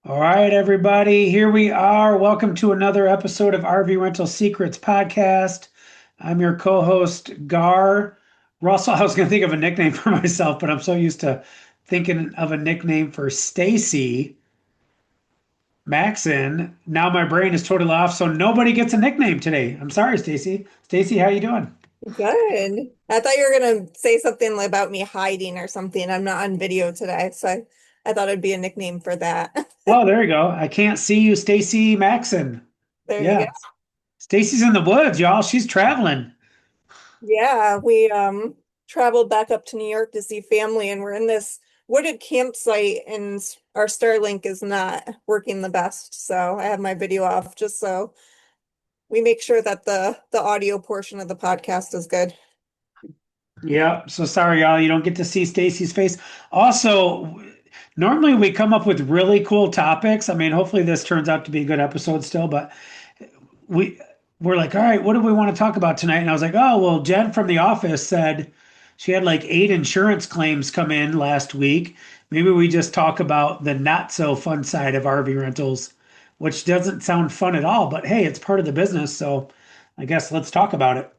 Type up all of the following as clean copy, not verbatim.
All right, everybody, here we are. Welcome to another episode of RV Rental Secrets podcast. I'm your co-host, Garr. Russell, I was going to think of a nickname for myself, but I'm so used to thinking of a nickname for Stacy Maxon. Now my brain is totally off, so nobody gets a nickname today. I'm sorry, Stacy. Stacy, how you doing? Good. I thought you were gonna say something about me hiding or something. I'm not on video today, so I thought it'd be a nickname for that. Oh, there you go. I can't see you, Stacy Maxon. There you Yeah, go. Stacy's in the woods, y'all. She's traveling. Yeah, we traveled back up to New York to see family, and we're in this wooded campsite, and our Starlink is not working the best. So I have my video off just so we make sure that the audio portion of the podcast is good. Yeah, so sorry, y'all. You don't get to see Stacy's face. Also, normally we come up with really cool topics. I mean, hopefully this turns out to be a good episode still, but we we're like, all right, what do we want to talk about tonight? And I was like, oh, well, Jen from the office said she had like 8 insurance claims come in last week. Maybe we just talk about the not so fun side of RV rentals, which doesn't sound fun at all, but hey, it's part of the business, so I guess let's talk about it.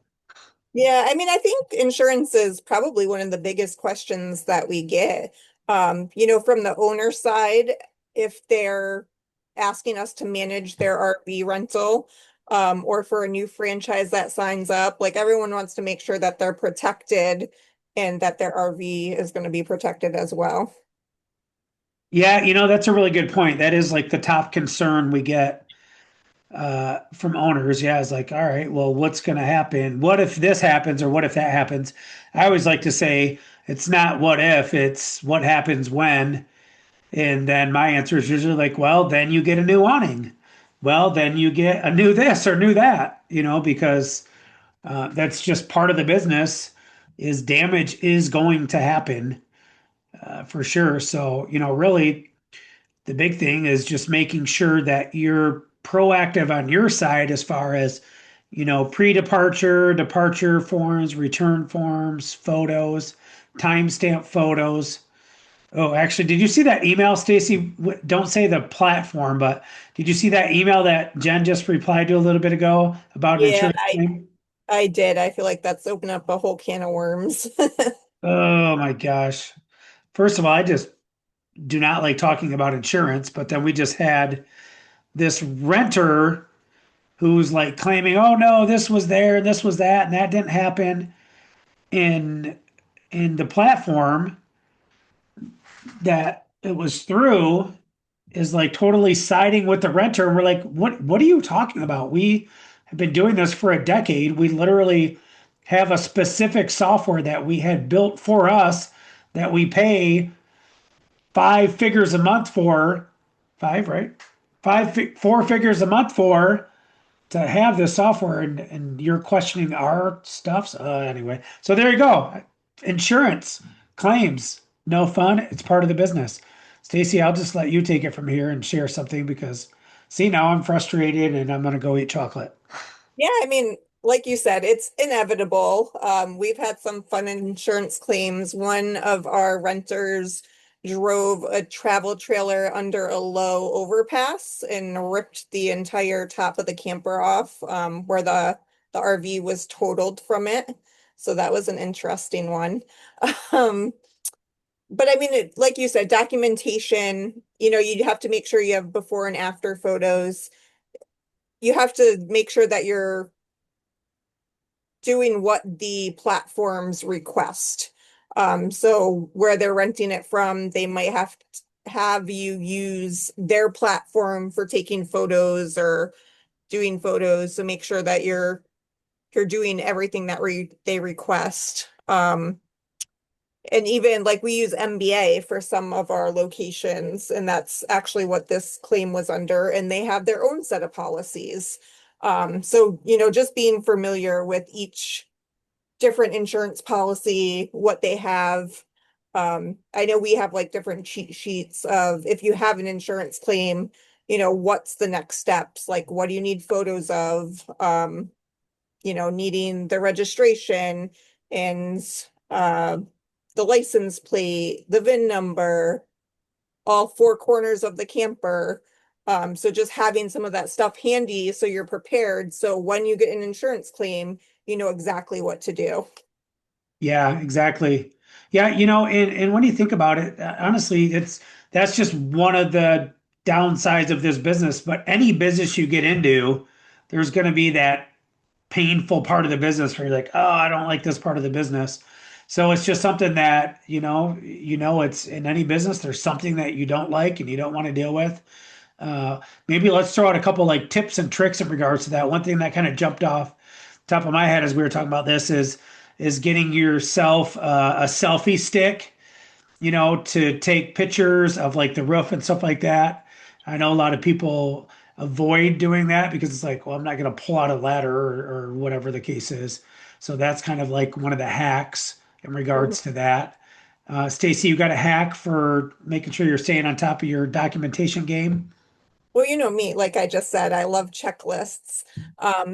Yeah, I mean, I think insurance is probably one of the biggest questions that we get. From the owner side, if they're asking us to manage their RV rental, or for a new franchise that signs up, like everyone wants to make sure that they're protected and that their RV is going to be protected as well. Yeah, that's a really good point. That is like the top concern we get from owners. Yeah, it's like, all right, well, what's going to happen? What if this happens or what if that happens? I always like to say it's not what if, it's what happens when. And then my answer is usually like, well, then you get a new awning. Well, then you get a new this or new that, because that's just part of the business is damage is going to happen for sure. So, really the big thing is just making sure that you're proactive on your side as far as pre-departure, departure forms, return forms, photos, timestamp photos. Oh, actually, did you see that email, Stacy? Don't say the platform, but did you see that email that Jen just replied to a little bit ago about an Yeah, insurance claim? I did. I feel like that's opened up a whole can of worms. Oh my gosh. First of all, I just do not like talking about insurance, but then we just had this renter who's like claiming, "Oh no, this was there, and this was that, and that didn't happen." In the platform that it was through is like totally siding with the renter, and we're like, "What are you talking about? We have been doing this for a decade. We literally have a specific software that we had built for us that we pay 5 figures a month for, five, right? 4 figures a month for." To have this software and you're questioning our stuff. Anyway, so there you go. Insurance claims, no fun. It's part of the business. Stacy, I'll just let you take it from here and share something because see, now I'm frustrated and I'm going to go eat chocolate. Yeah, I mean, like you said, it's inevitable. We've had some fun insurance claims. One of our renters drove a travel trailer under a low overpass and ripped the entire top of the camper off, where the RV was totaled from it. So that was an interesting one. Um, but I mean, like you said, documentation, you have to make sure you have before and after photos. You have to make sure that you're doing what the platforms request. So where they're renting it from, they might have you use their platform for taking photos or doing photos. So make sure that you're doing everything that they request. And even like we use MBA for some of our locations, and that's actually what this claim was under, and they have their own set of policies. So, just being familiar with each different insurance policy, what they have. I know we have like different cheat sheets of if you have an insurance claim, what's the next steps? Like, what do you need photos of? Needing the registration and uh, the license plate, the VIN number, all four corners of the camper. So just having some of that stuff handy so you're prepared. So when you get an insurance claim, you know exactly what to do. Yeah, exactly. Yeah, and when you think about it, honestly, that's just one of the downsides of this business. But any business you get into, there's going to be that painful part of the business where you're like, oh, I don't like this part of the business. So it's just something that, it's in any business, there's something that you don't like and you don't want to deal with. Maybe let's throw out a couple like tips and tricks in regards to that. One thing that kind of jumped off top of my head as we were talking about this is getting yourself a selfie stick, to take pictures of like the roof and stuff like that. I know a lot of people avoid doing that because it's like, well, I'm not going to pull out a ladder or whatever the case is. So that's kind of like one of the hacks in Mhm. regards to that. Stacy, you got a hack for making sure you're staying on top of your documentation game? Well, you know me, like I just said, I love checklists.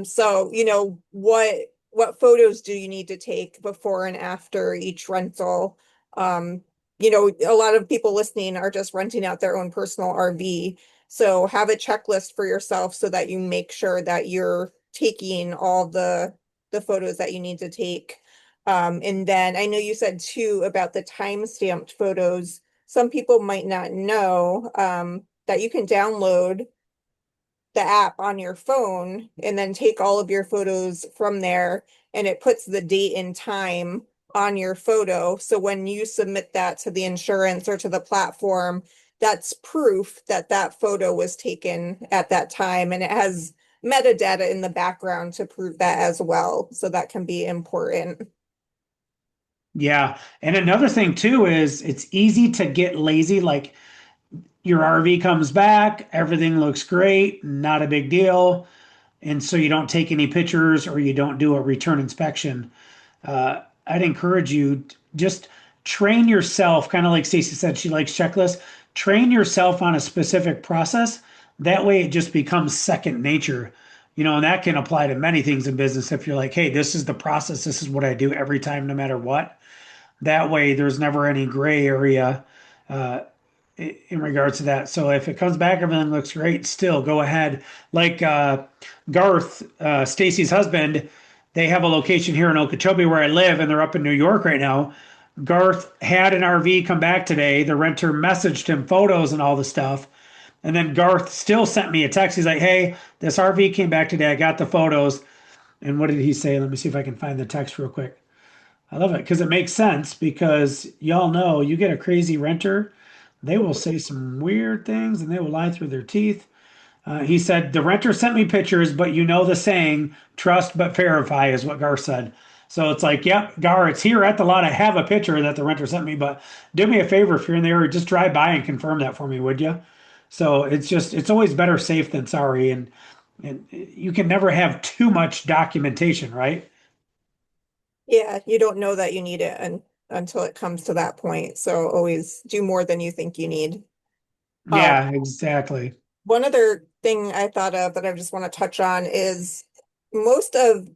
So what photos do you need to take before and after each rental? Um, a lot of people listening are just renting out their own personal RV. So have a checklist for yourself so that you make sure that you're taking all the photos that you need to take. And then I know you said too about the time-stamped photos. Some people might not know. That you can download the app on your phone and then take all of your photos from there, and it puts the date and time on your photo. So when you submit that to the insurance or to the platform, that's proof that that photo was taken at that time, and it has metadata in the background to prove that as well. So that can be important. Yeah. And another thing too is it's easy to get lazy. Like your RV comes back, everything looks great, not a big deal. And so you don't take any pictures or you don't do a return inspection. I'd encourage you just train yourself, kind of like Stacey said, she likes checklists. Train yourself on a specific process. That way it just becomes second nature. And that can apply to many things in business. If you're like, hey, this is the process, this is what I do every time, no matter what. That way there's never any gray area uh, in regards to that. So if it comes back, everything looks great, still go ahead. Like Garth, Stacy's husband, they have a location here in Okeechobee where I live, and they're up in New York right now. Garth had an RV come back today. The renter messaged him photos and all the stuff. And then Garth still sent me a text. He's like, hey, this RV came back today. I got the photos. And what did he say? Let me see if I can find the text real quick. I love it because it makes sense because y'all know you get a crazy renter, they will say some weird things and they will lie through their teeth. He said, the renter sent me pictures, but you know the saying, trust but verify is what Gar said. So it's like, yep, Gar, it's here at the lot. I have a picture that the renter sent me, but do me a favor if you're in there, just drive by and confirm that for me, would you? So it's always better safe than sorry. And you can never have too much documentation, right? Yeah, you don't know that you need it until it comes to that point. So always do more than you think you need. Um, Yeah, exactly. One other thing I thought of that I just want to touch on is most of,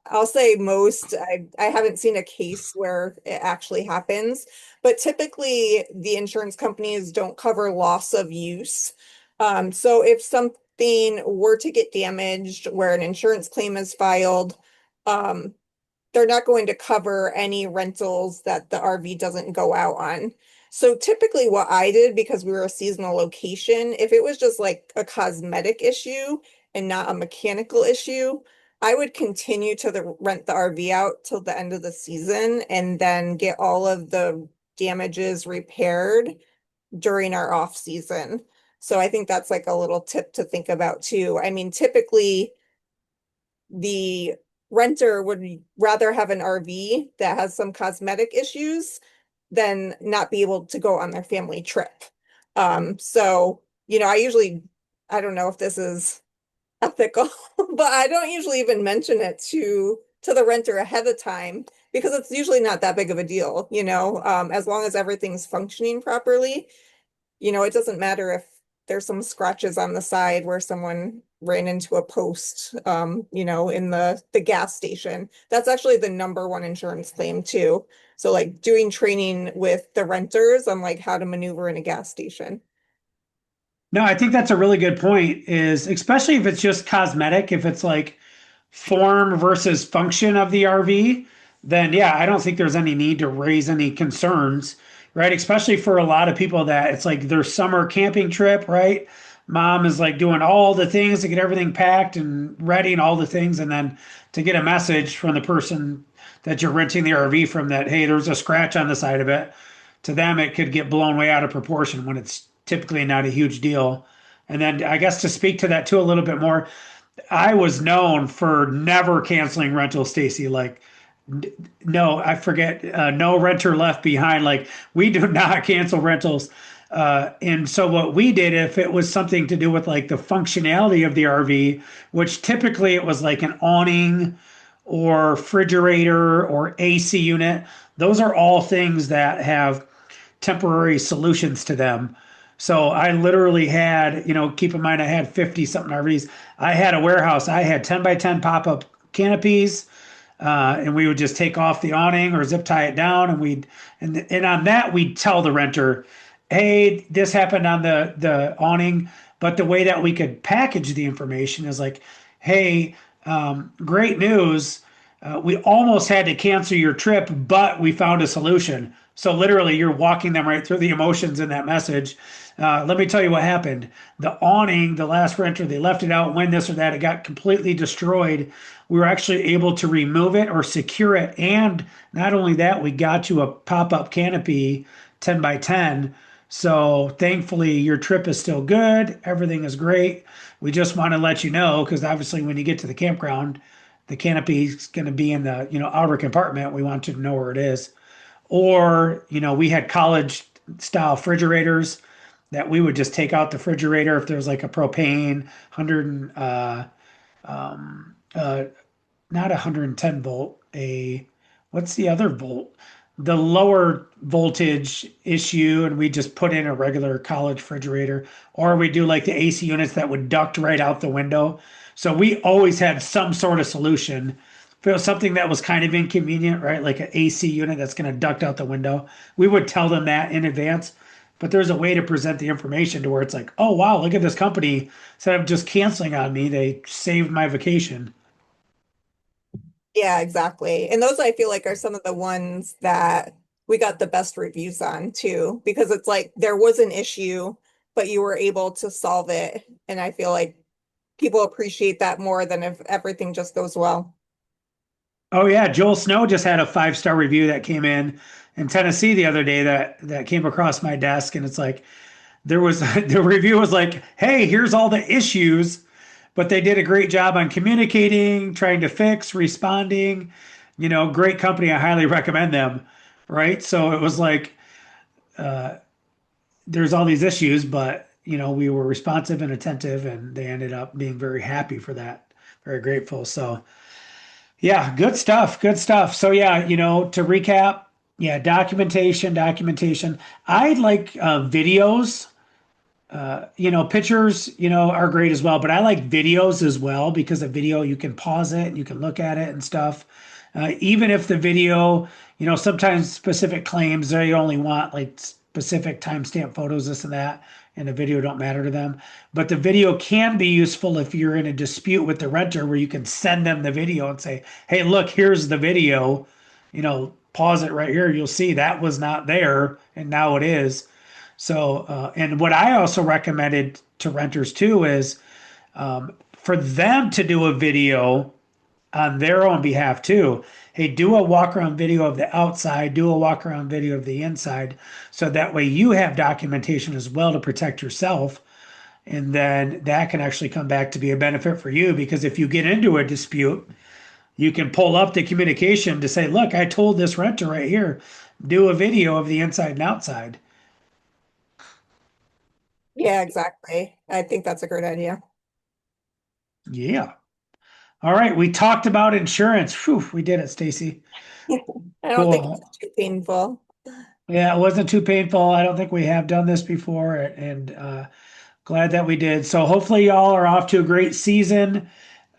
I'll say most, I haven't seen a case where it actually happens, but typically the insurance companies don't cover loss of use. So if something were to get damaged where an insurance claim is filed, um, they're not going to cover any rentals that the RV doesn't go out on. So typically what I did, because we were a seasonal location, if it was just like a cosmetic issue and not a mechanical issue, I would continue to rent the RV out till the end of the season and then get all of the damages repaired during our off season. So I think that's like a little tip to think about too. I mean, typically the renter would rather have an RV that has some cosmetic issues than not be able to go on their family trip. So, I don't know if this is ethical, but I don't usually even mention it to the renter ahead of time because it's usually not that big of a deal, as long as everything's functioning properly, it doesn't matter if there's some scratches on the side where someone ran into a post, in the gas station. That's actually the number one insurance claim too. So like doing training with the renters on like how to maneuver in a gas station. No, I think that's a really good point, is especially if it's just cosmetic, if it's like form versus function of the RV, then yeah, I don't think there's any need to raise any concerns, right? Especially for a lot of people that it's like their summer camping trip, right? Mom is like doing all the things to get everything packed and ready and all the things, and then to get a message from the person that you're renting the RV from that, hey, there's a scratch on the side of it. To them, it could get blown way out of proportion when it's typically not a huge deal. And then I guess to speak to that too a little bit more, I was known for never canceling rentals, Stacy. Like, no, I forget, no renter left behind. Like, we do not cancel rentals. And so, what we did, if it was something to do with like the functionality of the RV, which typically it was like an awning or refrigerator or AC unit, those are all things that have temporary solutions to them. So I literally had, keep in mind I had 50 something RVs. I had a warehouse. I had 10 by 10 pop-up canopies, and we would just take off the awning or zip tie it down, and and on that we'd tell the renter, hey, this happened on the awning. But the way that we could package the information is like, hey, great news. We almost had to cancel your trip, but we found a solution. So literally, you're walking them right through the emotions in that message. Let me tell you what happened. The awning, the last renter, they left it out when this or that, it got completely destroyed. We were actually able to remove it or secure it. And not only that, we got you a pop-up canopy 10 by 10. So thankfully, your trip is still good. Everything is great. We just want to let you know because obviously, when you get to the campground, the canopy is going to be in the outer compartment. We want you to know where it is. Or we had college style refrigerators that we would just take out the refrigerator if there's like a propane 100 um, uh, not 110 volt, a what's the other volt? The lower voltage issue, and we just put in a regular college refrigerator, or we do like the AC units that would duct right out the window. So we always had some sort of solution. If it was something that was kind of inconvenient, right? Like an AC unit that's going to duct out the window, we would tell them that in advance. But there's a way to present the information to where it's like, oh wow, look at this company. Instead of just canceling on me, they saved my vacation. Yeah, exactly. And those I feel like are some of the ones that we got the best reviews on too, because it's like there was an issue, but you were able to solve it. And I feel like people appreciate that more than if everything just goes well. Oh yeah, Joel Snow just had a 5-star review that came in Tennessee the other day that came across my desk, and it's like there was the review was like, "Hey, here's all the issues, but they did a great job on communicating, trying to fix, responding. Great company. I highly recommend them." Right? So it was like there's all these issues, but we were responsive and attentive, and they ended up being very happy for that. Very grateful. So yeah, good stuff. Good stuff. So yeah, to recap, yeah, documentation. I like videos. Pictures, are great as well, but I like videos as well because a video you can pause it, you can look at it and stuff. Even if the video, sometimes specific claims they only want like specific timestamp photos, this and that, and the video don't matter to them. But the video can be useful if you're in a dispute with the renter where you can send them the video and say, "Hey, look, here's the video. Pause it right here. You'll see that was not there and now it is." So, and what I also recommended to renters too is for them to do a video on their own behalf too. Hey, do a walk around video of the outside, do a walk around video of the inside. So that way you have documentation as well to protect yourself. And then that can actually come back to be a benefit for you because if you get into a dispute, you can pull up the communication to say, look, I told this renter right here, do a video of the inside and outside. Yeah, exactly. I think that's a great idea. Yeah. All right, we talked about insurance. Whew, we did it, Stacy. I don't think Cool. it's too painful. Yeah, it wasn't too painful. I don't think we have done this before, and Glad that we did. So hopefully y'all are off to a great season.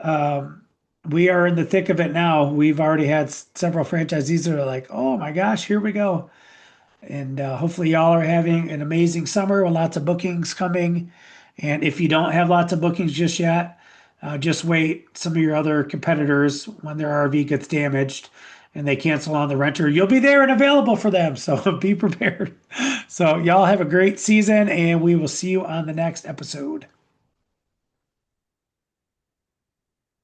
Um, we are in the thick of it now. We've already had several franchisees that are like, "Oh my gosh, here we go!" And hopefully y'all are having an amazing summer with lots of bookings coming. And if you don't have lots of bookings just yet, just wait. Some of your other competitors, when their RV gets damaged and they cancel on the renter, you'll be there and available for them. So be prepared. So y'all have a great season, and we will see you on the next episode.